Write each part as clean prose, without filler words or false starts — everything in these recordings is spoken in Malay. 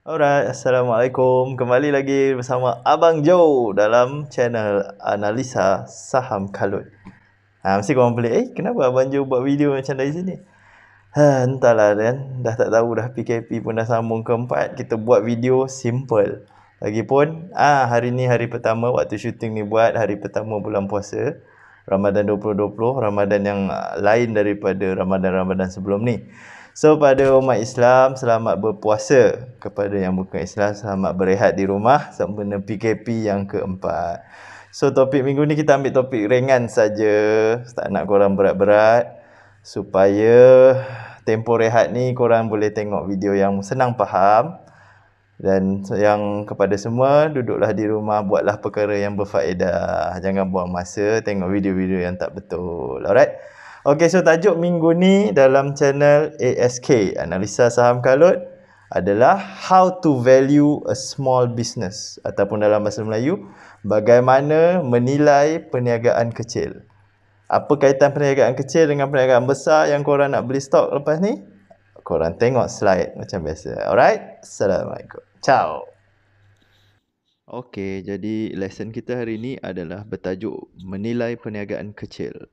Alright, Assalamualaikum. Kembali lagi bersama Abang Joe dalam channel Analisa Saham Kalut. Mesti korang pelik, kenapa Abang Joe buat video macam dari sini? Entahlah kan, dah tak tahu dah PKP pun dah sambung keempat. Kita buat video simple. Lagipun, hari ni hari pertama waktu syuting ni buat hari pertama bulan puasa. Ramadan 2020, Ramadan yang lain daripada Ramadan-Ramadan sebelum ni. So pada umat Islam, selamat berpuasa. Kepada yang bukan Islam, selamat berehat di rumah sempena PKP yang keempat. So topik minggu ni kita ambil topik ringan saja, tak nak korang berat-berat, supaya tempoh rehat ni korang boleh tengok video yang senang faham. Dan yang kepada semua, duduklah di rumah, buatlah perkara yang berfaedah. Jangan buang masa tengok video-video yang tak betul. Alright? Okay, so tajuk minggu ni dalam channel ASK, Analisa Saham Kalut, adalah How to Value a Small Business. Ataupun dalam bahasa Melayu, bagaimana menilai perniagaan kecil. Apa kaitan perniagaan kecil dengan perniagaan besar yang korang nak beli stok lepas ni? Korang tengok slide macam biasa. Alright? Assalamualaikum. Ciao. Okey, jadi lesson kita hari ini adalah bertajuk Menilai Perniagaan Kecil.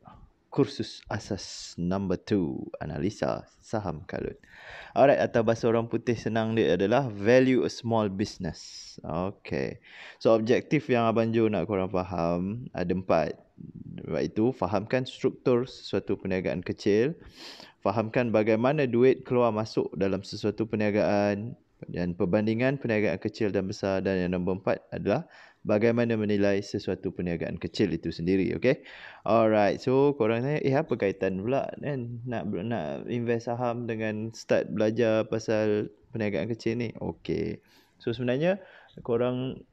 Kursus asas number 2, Analisa Saham Kalut. Alright, atau bahasa orang putih senang dia adalah Value a Small Business. Okay. So, objektif yang Abang Jo nak korang faham ada 4. Iaitu, fahamkan struktur sesuatu perniagaan kecil. Fahamkan bagaimana duit keluar masuk dalam sesuatu perniagaan. Dan perbandingan perniagaan kecil dan besar. Dan yang nombor 4 adalah bagaimana menilai sesuatu perniagaan kecil itu sendiri. Okay. Alright. So korang tanya, apa kaitan pula kan nak invest saham dengan start belajar pasal perniagaan kecil ni? Okay. So sebenarnya korang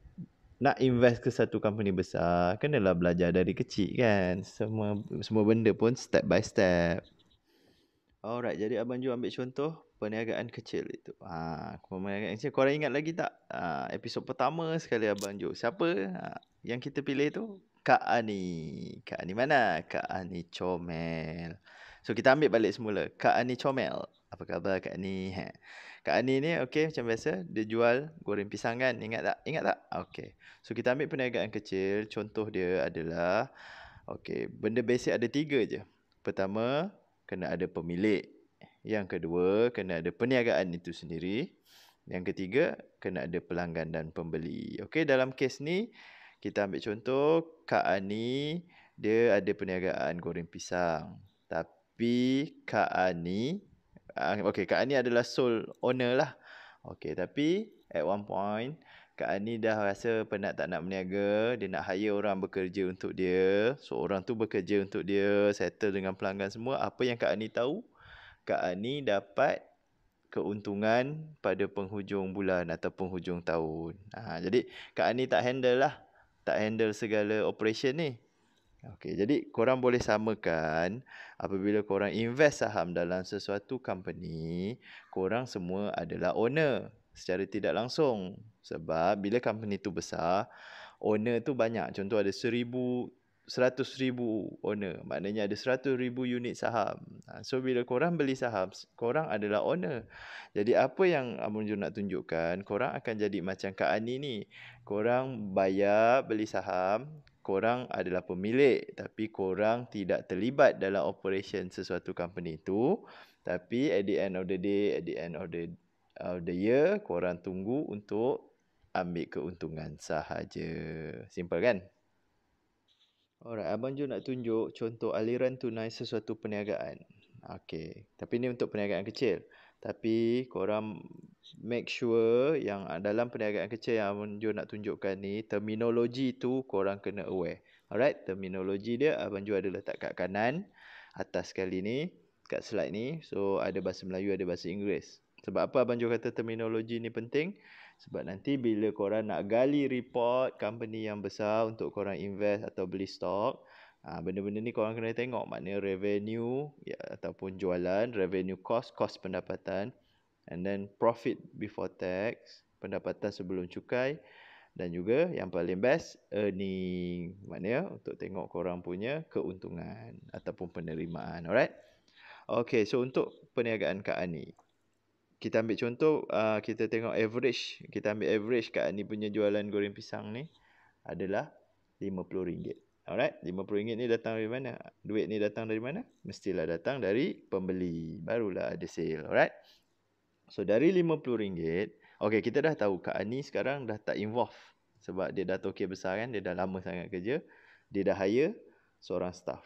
nak invest ke satu company besar, kenalah belajar dari kecil kan. Semua benda pun step by step. Alright, jadi Abang Jo ambil contoh perniagaan kecil itu. Perniagaan kecil. Korang ingat lagi tak? Episod pertama sekali Abang Jo. Siapa yang kita pilih tu? Kak Ani. Kak Ani mana? Kak Ani Comel. So, kita ambil balik semula. Kak Ani Comel. Apa khabar Kak Ani? Kak Ani ni, okey, macam biasa. Dia jual goreng pisang kan? Ingat tak? Ingat tak? Okey. So, kita ambil perniagaan kecil. Contoh dia adalah, okey, benda basic ada 3 je. Pertama, kena ada pemilik. Yang kedua, kena ada perniagaan itu sendiri. Yang ketiga, kena ada pelanggan dan pembeli. Okey, dalam kes ni, kita ambil contoh, Kak Ani, dia ada perniagaan goreng pisang. Tapi, Kak Ani, Kak Ani adalah sole owner lah. Okey, tapi at one point, Kak Ani dah rasa penat tak nak berniaga. Dia nak hire orang bekerja untuk dia. So, orang tu bekerja untuk dia, settle dengan pelanggan semua. Apa yang Kak Ani tahu? Kak Ani dapat keuntungan pada penghujung bulan atau penghujung tahun. Jadi, Kak Ani tak handle lah. Tak handle segala operation ni. Okey, jadi korang boleh samakan apabila korang invest saham dalam sesuatu company, korang semua adalah owner secara tidak langsung. Sebab bila company tu besar, owner tu banyak. Contoh ada 100,000 owner. Maknanya ada 100,000 unit saham. So bila korang beli saham, korang adalah owner. Jadi apa yang Abang Jo nak tunjukkan, korang akan jadi macam Kak Ani ni. Korang bayar beli saham, korang adalah pemilik, tapi korang tidak terlibat dalam operation sesuatu company itu. Tapi at the end of the day, at the end of the year, korang tunggu untuk ambil keuntungan sahaja. Simple kan? Alright, Abang Jo nak tunjuk contoh aliran tunai sesuatu perniagaan. Okey, tapi ni untuk perniagaan kecil. Tapi korang make sure yang dalam perniagaan kecil yang Abang Jo nak tunjukkan ni, terminologi tu korang kena aware. Alright, terminologi dia Abang Jo ada letak kat kanan atas kali ni, kat slide ni. So ada bahasa Melayu, ada bahasa Inggeris. Sebab apa Abang Jo kata terminologi ni penting? Sebab nanti bila korang nak gali report company yang besar untuk korang invest atau beli stok, benda-benda ni korang kena tengok. Maknanya revenue ataupun jualan, revenue cost, cost pendapatan, and then profit before tax, pendapatan sebelum cukai, dan juga yang paling best, earning. Maknanya untuk tengok korang punya keuntungan ataupun penerimaan. Alright? Okay, so untuk perniagaan Kak Ani. kita ambil contoh, kita tengok average. Kita ambil average Kak Ani punya jualan goreng pisang ni adalah RM50. Alright, RM50 ni datang dari mana? Duit ni datang dari mana? Mestilah datang dari pembeli. Barulah ada sale. Alright. So dari RM50, okay, kita dah tahu Kak Ani sekarang dah tak involve. Sebab dia dah tokey besar kan, dia dah lama sangat kerja. Dia dah hire seorang staff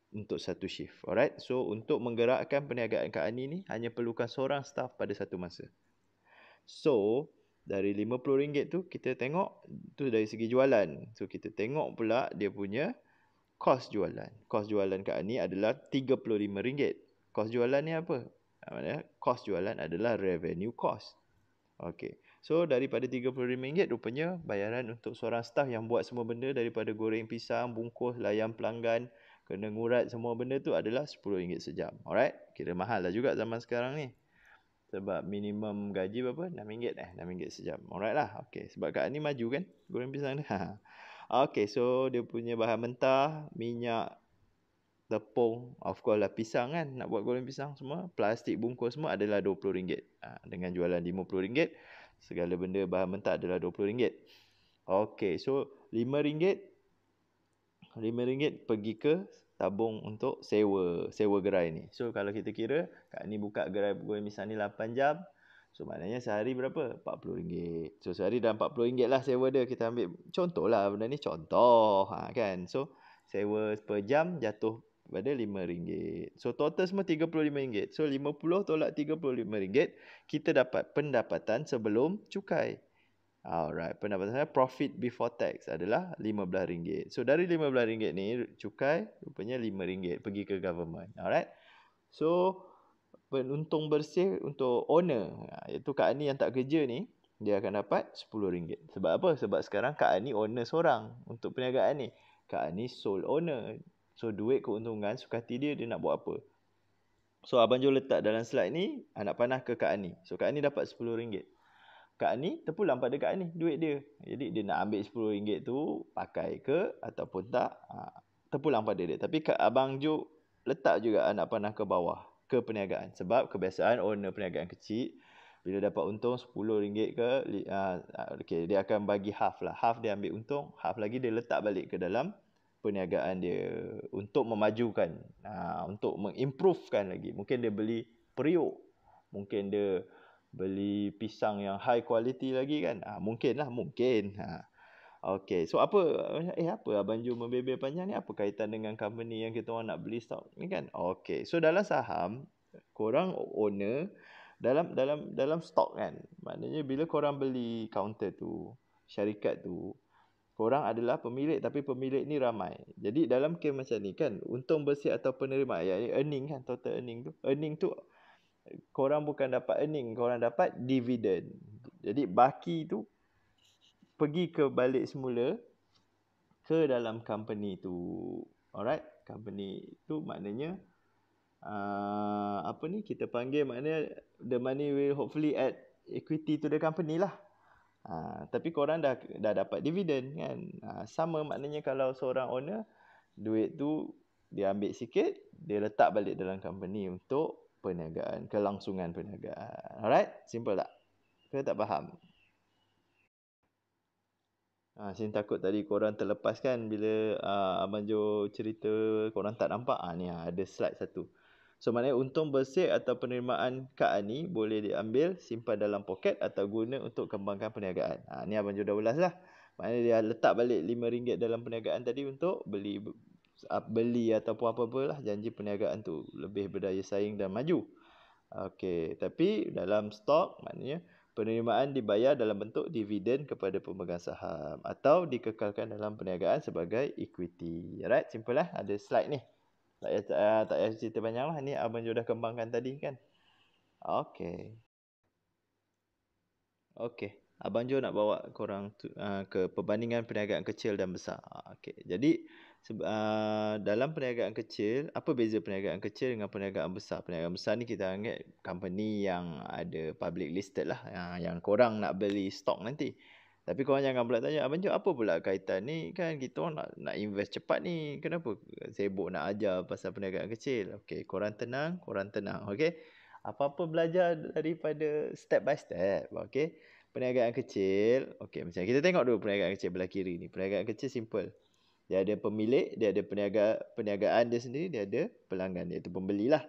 untuk satu shift. Alright. So untuk menggerakkan perniagaan Kak Ani ni hanya perlukan seorang staff pada satu masa. So dari RM50 tu kita tengok tu dari segi jualan. So kita tengok pula dia punya kos jualan. Kos jualan Kak Ani adalah RM35. Kos jualan ni apa? Maksudnya kos jualan adalah revenue cost. Okey. So daripada RM35 rupanya bayaran untuk seorang staff yang buat semua benda daripada goreng pisang, bungkus, layan pelanggan, kena ngurat semua benda tu adalah RM10 sejam. Alright? Kira mahal lah juga zaman sekarang ni. Sebab minimum gaji berapa? RM6 RM6 sejam. Alright lah. Okay. Sebab Kak Ani maju kan goreng pisang ni. Okay. So dia punya bahan mentah, minyak, tepung, of course lah pisang kan. Nak buat goreng pisang semua. Plastik bungkus semua adalah RM20. Dengan jualan RM50, segala benda bahan mentah adalah RM20. Okay. So RM5 pergi ke tabung untuk sewa gerai ni. So kalau kita kira Kak ni buka gerai goreng pisang ni 8 jam. So maknanya sehari berapa? RM40. So sehari dah RM40 lah sewa dia. Kita ambil contoh lah, benda ni contoh kan. So sewa per jam jatuh pada RM5. So total semua RM35. So 50 tolak RM35, kita dapat pendapatan sebelum cukai. Alright, pendapatan saya profit before tax adalah RM15. So dari RM15 ni cukai rupanya RM5 pergi ke government. Alright. So penuntung bersih untuk owner, iaitu Kak Ani yang tak kerja ni, dia akan dapat RM10. Sebab apa? Sebab sekarang Kak Ani owner seorang untuk perniagaan ni. Kak Ani sole owner. So duit keuntungan suka hati dia nak buat apa. So Abang Jo letak dalam slide ni anak panah ke Kak Ani. So Kak Ani dapat RM10. Kak Ani terpulang pada Kak Ani duit dia. Jadi dia nak ambil RM10 tu pakai ke ataupun tak, terpulang pada dia. Tapi Abang Jo letak juga anak panah ke bawah ke perniagaan. Sebab kebiasaan owner perniagaan kecil bila dapat untung RM10 ke, okay, dia akan bagi half lah. Half dia ambil untung, half lagi dia letak balik ke dalam perniagaan dia untuk memajukan, untuk mengimprovekan lagi. Mungkin dia beli periuk, mungkin dia beli pisang yang high quality lagi kan. Mungkin lah, mungkin. Okay, so apa Abang Jo membebel panjang ni? Apa kaitan dengan company yang kita orang nak beli stock ni kan? Okay, so dalam saham, korang owner dalam stock kan. Maknanya bila korang beli counter tu, syarikat tu, korang adalah pemilik, tapi pemilik ni ramai. Jadi dalam kes macam ni kan, untung bersih atau penerimaan, iaitu earning kan, total earning tu. Earning tu korang bukan dapat earning, korang dapat dividen. Jadi baki tu pergi ke balik semula ke dalam company tu. Alright, company tu maknanya apa ni kita panggil, maknanya the money will hopefully add equity to the company lah. Tapi korang dah dapat dividen kan. Sama maknanya kalau seorang owner, duit tu dia ambil sikit, dia letak balik dalam company untuk perniagaan, kelangsungan perniagaan. Alright, simple tak? Kita tak faham? Saya takut tadi korang terlepas kan bila Abang Jo cerita, korang tak nampak. Ni ada slide satu. So maknanya untung bersih atau penerimaan Kak Ani boleh diambil, simpan dalam poket atau guna untuk kembangkan perniagaan. Ni Abang Jo dah ulas lah. Maknanya dia letak balik RM5 dalam perniagaan tadi untuk beli ataupun apa-apa lah, janji perniagaan tu lebih berdaya saing dan maju. Okey, tapi dalam stok maknanya penerimaan dibayar dalam bentuk dividen kepada pemegang saham atau dikekalkan dalam perniagaan sebagai equity. Alright, simple lah. Ada slide ni. Tak payah cerita banyak lah. Ni Abang Jo dah kembangkan tadi kan. Okey. Okey. Abang Jo nak bawa korang ke perbandingan perniagaan kecil dan besar. Okey. Jadi dalam perniagaan kecil, apa beza perniagaan kecil dengan perniagaan besar? Perniagaan besar ni kita anggap company yang ada public listed lah, yang korang nak beli stok nanti. Tapi korang jangan pula tanya, Abang Jo apa pula kaitan ni? Kan kita orang nak invest cepat ni. Kenapa sibuk nak ajar pasal perniagaan kecil? Okey, korang tenang. Okey. Apa-apa belajar daripada step by step. Okey. Perniagaan kecil. Okey, macam kita tengok dulu perniagaan kecil belah kiri ni. Perniagaan kecil simple. Dia ada pemilik, dia ada perniagaan dia sendiri, dia ada pelanggan, iaitu pembeli lah.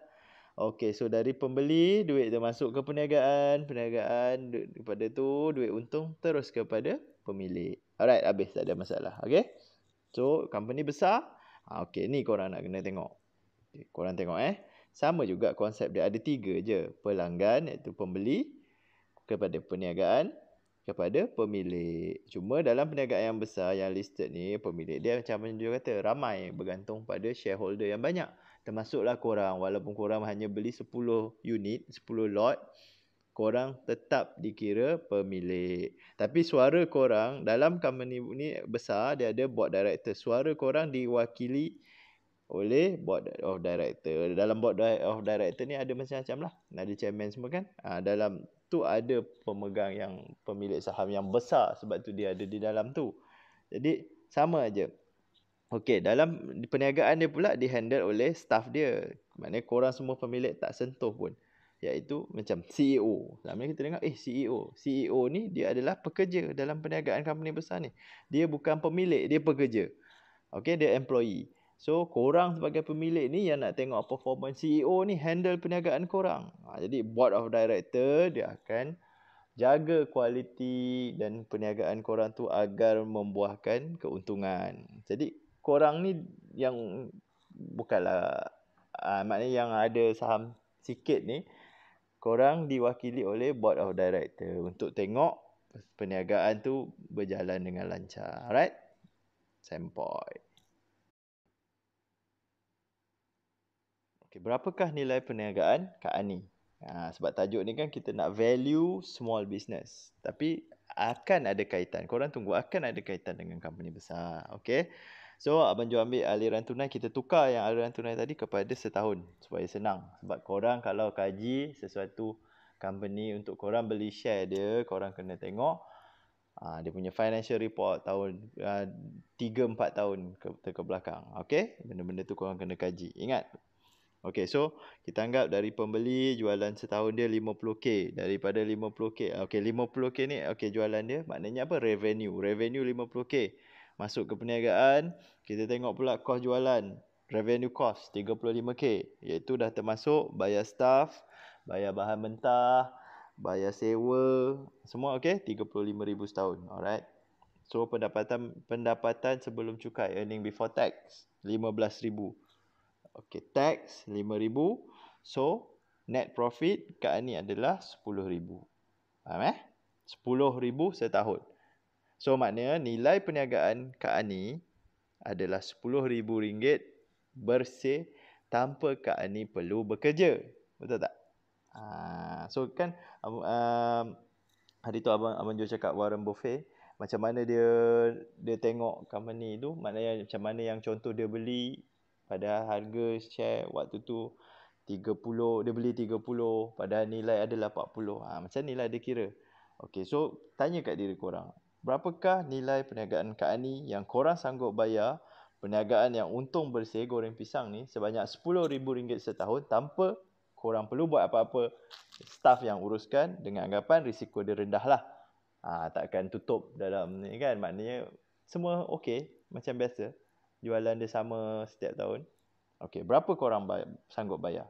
Okey, so dari pembeli, duit dia masuk ke perniagaan, daripada tu duit untung terus kepada pemilik. Alright, habis, tak ada masalah. Okey. So, company besar. Okey, ni korang nak kena tengok. Okay, korang tengok sama juga konsep dia. Ada 3 je. Pelanggan, iaitu pembeli, kepada perniagaan, kepada pemilik. Cuma dalam perniagaan yang besar yang listed ni, pemilik dia macam dia kata ramai, bergantung pada shareholder yang banyak. Termasuklah korang, walaupun korang hanya beli 10 unit, 10 lot, korang tetap dikira pemilik. Tapi suara korang dalam company ni besar, dia ada board director. Suara korang diwakili oleh board of director. Dalam board of director ni ada macam-macam lah. Ada chairman semua kan. Dalam tu ada pemegang yang pemilik saham yang besar, sebab tu dia ada di dalam tu. Jadi sama aja. Okey, dalam perniagaan dia pula dihandle oleh staff dia. Maknanya korang semua pemilik tak sentuh pun. Iaitu macam CEO. Selama ni kita dengar CEO. CEO ni dia adalah pekerja dalam perniagaan company besar ni. Dia bukan pemilik, dia pekerja. Okey, dia employee. So, korang sebagai pemilik ni yang nak tengok performance CEO ni handle perniagaan korang. Jadi, board of director dia akan jaga kualiti dan perniagaan korang tu agar membuahkan keuntungan. Jadi, korang ni yang bukanlah, maknanya yang ada saham sikit ni, korang diwakili oleh board of director untuk tengok perniagaan tu berjalan dengan lancar. Alright? Sempoi. Okay, berapakah nilai perniagaan Kak Ani? Sebab tajuk ni kan kita nak value small business. Tapi akan ada kaitan. Korang tunggu, akan ada kaitan dengan company besar. Okay. So, Abang Jo ambil aliran tunai. Kita tukar yang aliran tunai tadi kepada setahun. Supaya senang. Sebab korang kalau kaji sesuatu company untuk korang beli share dia, korang kena tengok dia punya financial report tahun 3-4 tahun ke belakang. Okay. Benda-benda tu korang kena kaji. Ingat. Okey, so kita anggap dari pembeli jualan setahun dia 50k. Daripada 50k, okey 50k ni okey jualan dia maknanya apa? Revenue 50k. Masuk ke perniagaan, kita tengok pula kos jualan. Revenue cost 35k, iaitu dah termasuk bayar staff, bayar bahan mentah, bayar sewa, semua okey 35,000 setahun. Alright. So pendapatan sebelum cukai, earning before tax 15,000. Okey, tax 5,000. So, net profit Kak Ani adalah 10,000. Faham 10,000 setahun. So, maknanya nilai perniagaan Kak Ani adalah RM10,000 bersih tanpa Kak Ani perlu bekerja. Betul tak? So, kan hari tu Abang Jo cakap Warren Buffett, macam mana dia tengok company tu, maknanya macam mana yang contoh dia beli padahal harga share waktu tu 30, dia beli 30 padahal nilai adalah 40. Macam ni lah dia kira. Okey, so tanya kat diri korang, berapakah nilai perniagaan Kak Ani yang korang sanggup bayar perniagaan yang untung bersih goreng pisang ni sebanyak RM10,000 setahun tanpa korang perlu buat apa-apa, staff yang uruskan dengan anggapan risiko dia rendah lah. Takkan tutup dalam ni kan, maknanya semua okey macam biasa. Jualan dia sama setiap tahun. Okey, berapa korang sanggup bayar?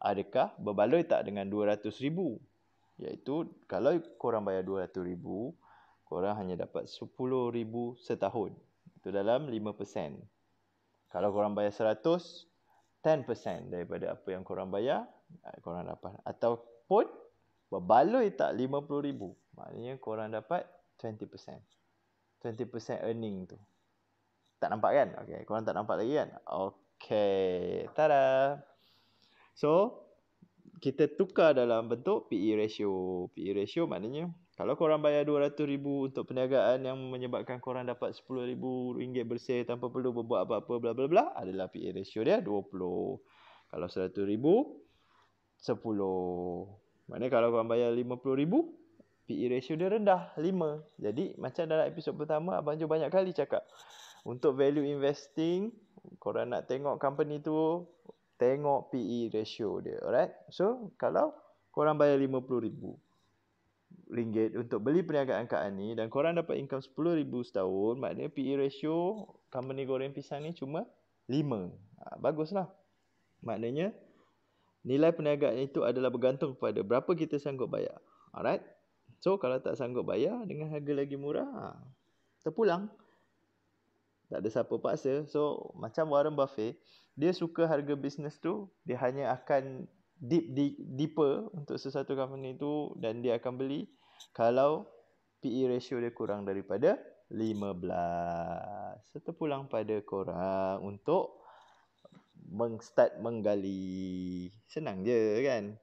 Adakah berbaloi tak dengan 200,000? Iaitu kalau korang bayar 200,000, korang hanya dapat 10,000 setahun. Itu dalam 5%. Kalau korang bayar 100, 10% daripada apa yang korang bayar, korang dapat. Ataupun berbaloi tak 50,000, maknanya korang dapat 20%. 20% earning tu. Tak nampak kan? Okey, korang tak nampak lagi kan? Okey, tada. So, kita tukar dalam bentuk PE ratio. PE ratio maknanya kalau korang bayar 200,000 untuk perniagaan yang menyebabkan korang dapat RM10,000 bersih tanpa perlu berbuat apa-apa bla bla bla, adalah PE ratio dia 20. Kalau 100,000, 10. Maknanya kalau korang bayar 50,000, PE ratio dia rendah, 5. Jadi macam dalam episod pertama Abang Jo banyak kali cakap, untuk value investing, korang nak tengok company tu tengok PE ratio dia. Alright. So kalau korang bayar RM50,000 untuk beli perniagaan Kak Ani dan korang dapat income RM10,000 setahun, maknanya PE ratio company goreng pisang ni cuma 5. Baguslah. Maknanya nilai perniagaan itu adalah bergantung kepada berapa kita sanggup bayar. Alright. So kalau tak sanggup bayar dengan harga lagi murah, terpulang. Tak ada siapa paksa. So macam Warren Buffett, dia suka harga bisnes tu, dia hanya akan deeper untuk sesuatu company tu dan dia akan beli kalau PE ratio dia kurang daripada 15. So terpulang pada korang untuk start menggali. Senang je kan.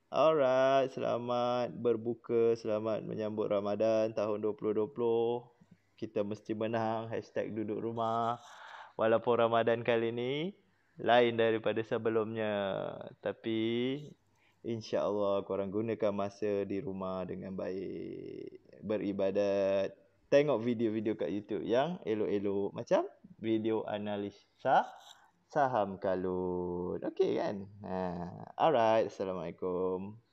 Alright, selamat berbuka, selamat menyambut Ramadan tahun 2020. Kita mesti menang, #duduk rumah. Walaupun Ramadan kali ni lain daripada sebelumnya, tapi insya-Allah korang gunakan masa di rumah dengan baik. Beribadat, tengok video-video kat YouTube yang elok-elok macam video analisa saham kalut. Okey kan? Alright, Assalamualaikum.